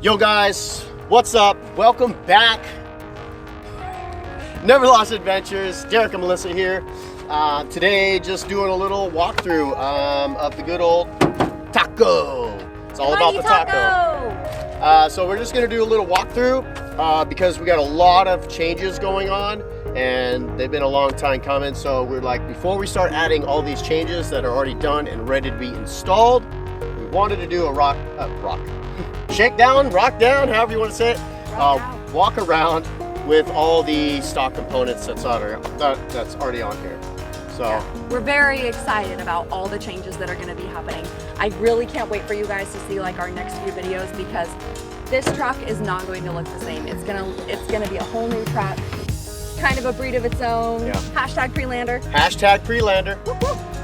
Yo guys, what's up? Welcome back. Never Lost Adventures. Derek and Melissa here. Today, just doing a little walkthrough of the good old taco. It's all about the taco. So we're just gonna do a little walkthrough because we got a lot of changes going on and they've been a long time coming. So we're like, before we start adding all these changes that are already done and ready to be installed, we wanted to do a shakedown, rock down, however you want to say it. Walk around with all the stock components that's already on here. So yeah, we're very excited about all the changes that are going to be happening. I really can't wait for you guys to see like our next few videos because this truck is not going to look the same. It's gonna be a whole new truck, kind of a breed of its own. Yeah. Hashtag pre-lander. Hashtag pre-lander.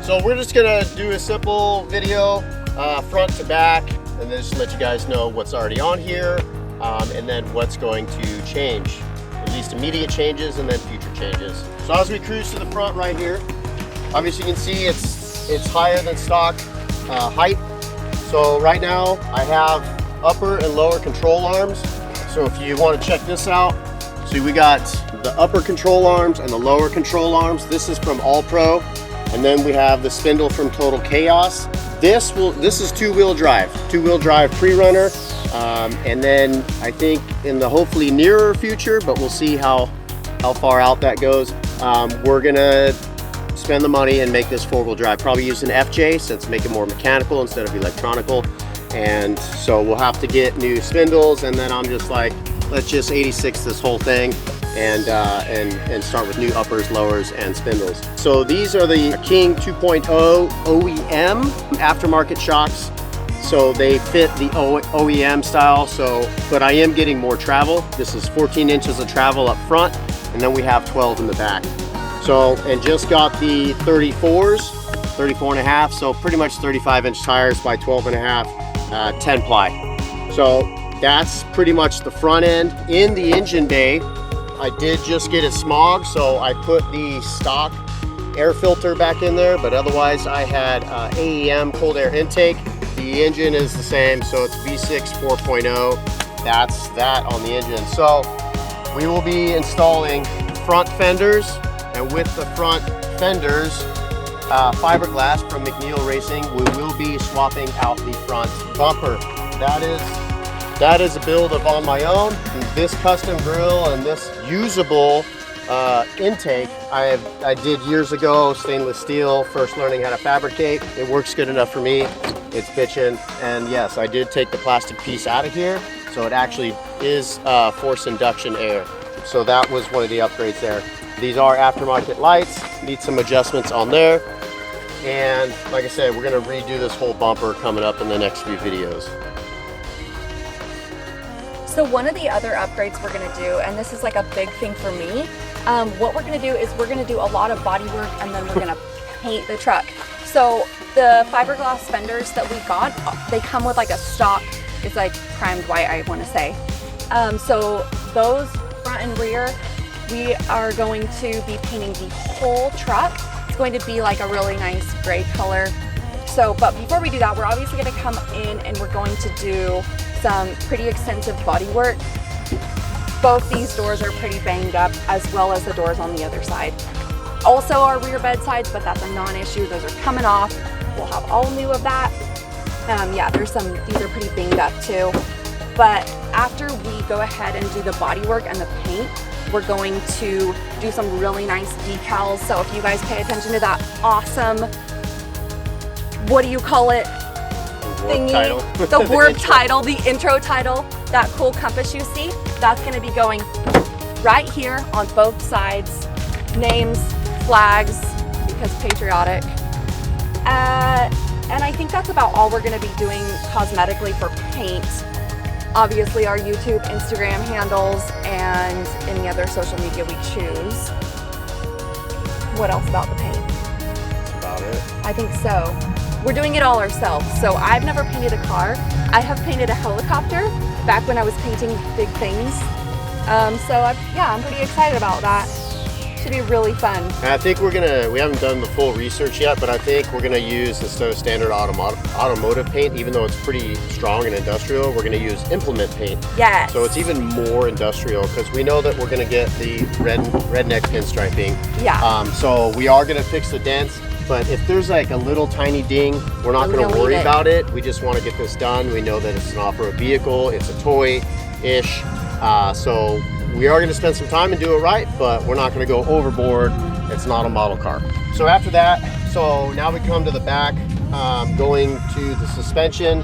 So we're just gonna do a simple video, front to back, and then just let you guys know what's already on here, and then what's going to change. At least immediate changes and then future changes. So as we cruise to the front right here, obviously you can see it's higher than stock height. So right now I have upper and lower control arms. So if you want to check this out, see we got the upper control arms and the lower control arms. This is from All Pro. And then we have the spindle from Total Chaos. This is two-wheel drive pre-runner. And then I think in the hopefully nearer future, but we'll see how far out that goes, we're gonna spend the money and make this four-wheel drive. Probably use an FJ since make it more mechanical instead of electronical. And so we'll have to get new spindles, and then I'm just like, let's just 86 this whole thing and start with new uppers, lowers, and spindles. So these are the King 2.0 OEM aftermarket shocks. So they fit the OEM style, but I am getting more travel. This is 14 inches of travel up front, and then we have 12 in the back. So, and just got the 34s, 34 and a half, so pretty much 35-inch tires by 12 and a half, 10 ply. So that's pretty much the front end. In the engine bay, I did just get a smog, so I put the stock air filter back in there, but otherwise I had AEM cold air intake. The engine is the same, so it's V6 4.0. That's that on the engine. So we will be installing front fenders, and with the front fenders, fiberglass from McNeil Racing, we will be swapping out the front bumper. That is a build of on my own. This custom grill and this usable intake I did years ago, stainless steel, first learning how to fabricate. It works good enough for me. It's bitchin'. And yes, I did take the plastic piece out of here, so it actually is forced induction air. So that was one of the upgrades there. These are aftermarket lights, need some adjustments on there. And like I said, we're gonna redo this whole bumper coming up in the next few videos. So one of the other upgrades we're gonna do, and this is like a big thing for me, what we're gonna do is we're gonna do a lot of body work and then we're gonna paint the truck. So the fiberglass fenders that we got, they come with like a stock, it's like primed white, I wanna say. So those front and rear, we are going to be painting the whole truck. It's going to be like a really nice gray color. So, but before we do that, we're obviously gonna come in and we're going to do some pretty extensive body work. Both these doors are pretty banged up, as well as the doors on the other side. Also our rear bed sides, but that's a non-issue. Those are coming off. We'll have all new of that. Yeah, these are pretty banged up too. But after we go ahead and do the body work and the paint, we're going to do some really nice decals. So if you guys pay attention to that awesome, what do you call it? Thingy, the warp title, the intro title, that cool compass you see, that's gonna be going right here on both sides. Names, flags, because patriotic. And I think that's about all we're gonna be doing cosmetically for paint. Obviously our YouTube, Instagram handles, and any other social media we choose. What else about the paint? That's about it. I think so. We're doing it all ourselves. So I've never painted a car. I have painted a helicopter back when I was painting big things. I'm pretty excited about that. should be really fun. And I think we haven't done the full research yet, but I think we're gonna use, instead of standard automotive paint, even though it's pretty strong and industrial, we're gonna use implement paint. Yes. So it's even more industrial, because we know that we're gonna get the redneck pinstriping. Yeah. So we are gonna fix the dents, but if there's like a little tiny ding, we're not gonna worry about it. We just wanna get this done. We know that it's an off-road vehicle, it's a toy-ish. So we are going to spend some time and do it right, but we're not going to go overboard. It's not a model car. So after that, so now we come to the back, going to the suspension.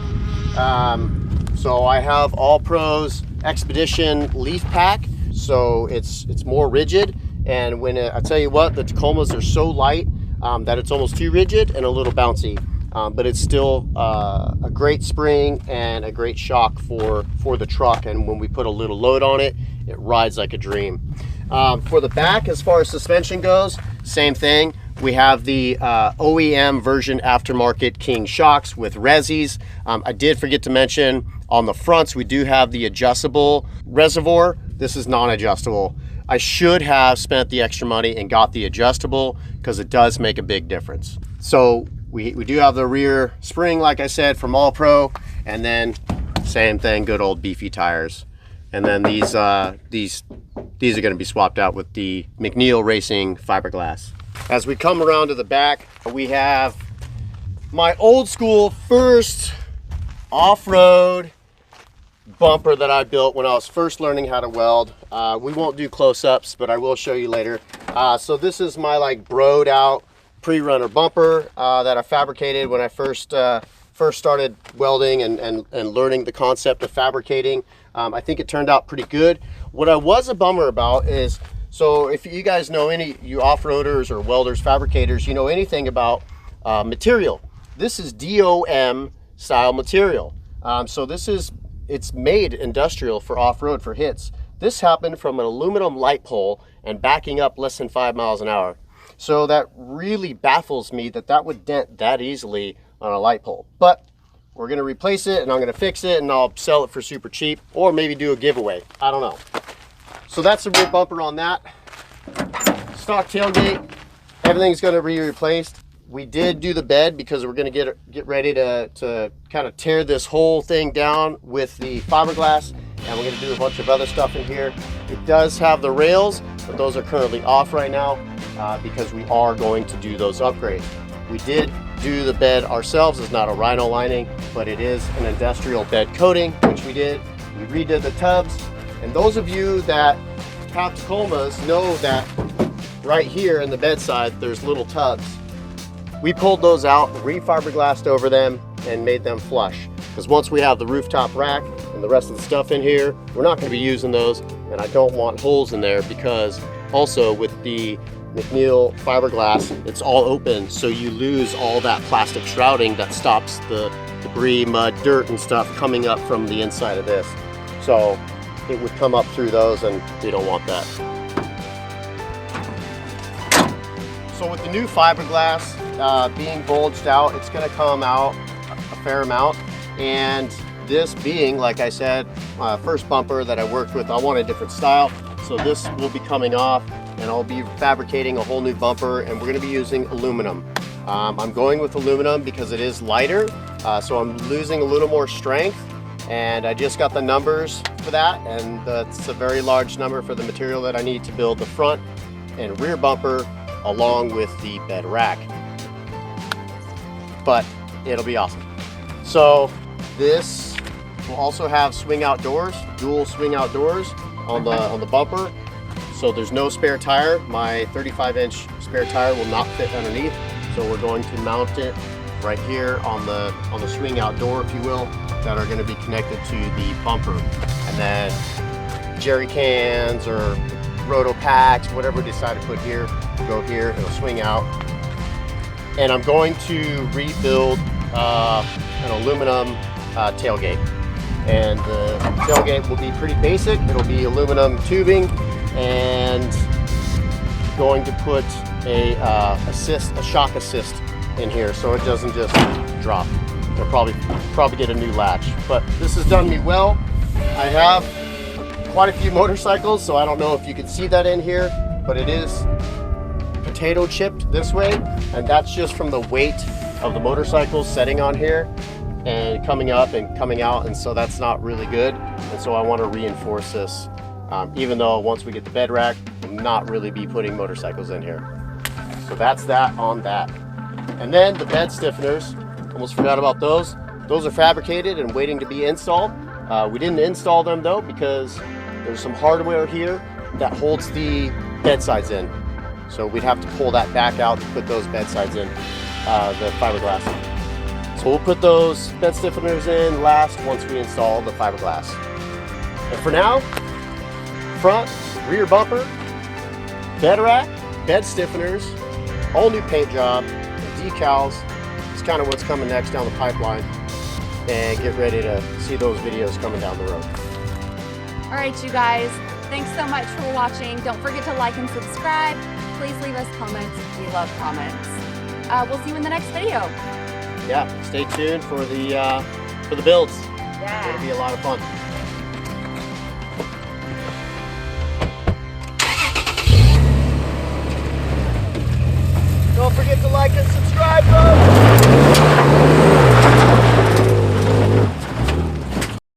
So I have All Pros Expedition Leaf Pack, so it's more rigid. And when I tell you what, the Tacomas are so light that it's almost too rigid and a little bouncy. But it's still a great spring and a great shock for the truck, and when we put a little load on it, it rides like a dream. For the back, as far as suspension goes, same thing. We have the OEM version aftermarket King shocks with resis. I did forget to mention, on the fronts we do have the adjustable reservoir. This is non-adjustable. I should have spent the extra money and got the adjustable, because it does make a big difference. So we do have the rear spring, like I said, from All Pro, and then same thing, good old beefy tires. And then these are going to be swapped out with the McNeil Racing fiberglass. As we come around to the back, we have my old school first off-road bumper that I built when I was first learning how to weld. We won't do close-ups, but I will show you later. So this is my like broed out pre-runner bumper that I fabricated when I first started welding and learning the concept of fabricating. I think it turned out pretty good. What I was a bummer about is, so if you guys know, you off-roaders or welders, fabricators, you know anything about material. This is DOM style material. So it's made industrial for off-road, for hits. This happened from an aluminum light pole and backing up less than 5 miles an hour. So that really baffles me that would dent that easily on a light pole. But we're gonna replace it, and I'm gonna fix it, and I'll sell it for super cheap, or maybe do a giveaway. I don't know. So that's the rear bumper on that. Stock tailgate, everything's gonna be replaced. We did do the bed because we're gonna get ready to kind of tear this whole thing down with the fiberglass, and we're gonna do a bunch of other stuff in here. It does have the rails, but those are currently off right now because we are going to do those upgrades. We did do the bed ourselves. It's not a rhino lining, but it is an industrial bed coating, which we did. We redid the tubs, and those of you that have Tacomas know that right here in the bedside there's little tubs. We pulled those out, refiberglassed over them, and made them flush. Because once we have the rooftop rack and the rest of the stuff in here, we're not going to be using those, and I don't want holes in there, because also with the McNeil fiberglass, it's all open, so you lose all that plastic shrouding that stops the debris, mud, dirt, and stuff coming up from the inside of this. So it would come up through those, and we don't want that. So with the new fiberglass being bulged out, it's going to come out a fair amount. And this being, like I said, my first bumper that I worked with, I want a different style. So this will be coming off, and I'll be fabricating a whole new bumper, and we're going to be using aluminum. I'm going with aluminum because it is lighter, so I'm losing a little more strength, and I just got the numbers for that, and that's a very large number for the material that I need to build the front and rear bumper along with the bed rack. But it'll be awesome. So this will also have swing out doors, dual swing out doors on the bumper. So there's no spare tire. My 35-inch spare tire will not fit underneath. So we're going to mount it right here on the swing out door, if you will, that are going to be connected to the bumper. And then jerry cans or roto packs, whatever we decide to put here, will go here. It'll swing out. And I'm going to rebuild an aluminum tailgate. And the tailgate will be pretty basic. It'll be aluminum tubing, and going to put a shock assist in here so it doesn't just drop. I'll probably get a new latch. But this has done me well. I have quite a few motorcycles, so I don't know if you can see that in here, but it is potato chipped this way, and that's just from the weight of the motorcycles setting on here and coming up and coming out, and so that's not really good. And so I want to reinforce this, even though once we get the bed rack, we'll not really be putting motorcycles in here. So that's that on that. And then the bed stiffeners, almost forgot about those. Those are fabricated and waiting to be installed. We didn't install them though because there's some hardware here that holds the bed sides in. So we'd have to pull that back out to put those bed sides in, the fiberglass. So we'll put those bed stiffeners in last once we install the fiberglass. And for now, front, rear bumper, bed rack, bed stiffeners, all new paint job, decals. It's kind of what's coming next down the pipeline. And get ready to see those videos coming down the road. All right, you guys, thanks so much for watching. Don't forget to like and subscribe. Please leave us comments. We love comments. We'll see you in the next video. Yeah, stay tuned for the builds. Yeah. It'll be a lot of fun. Don't forget to like and subscribe, folks.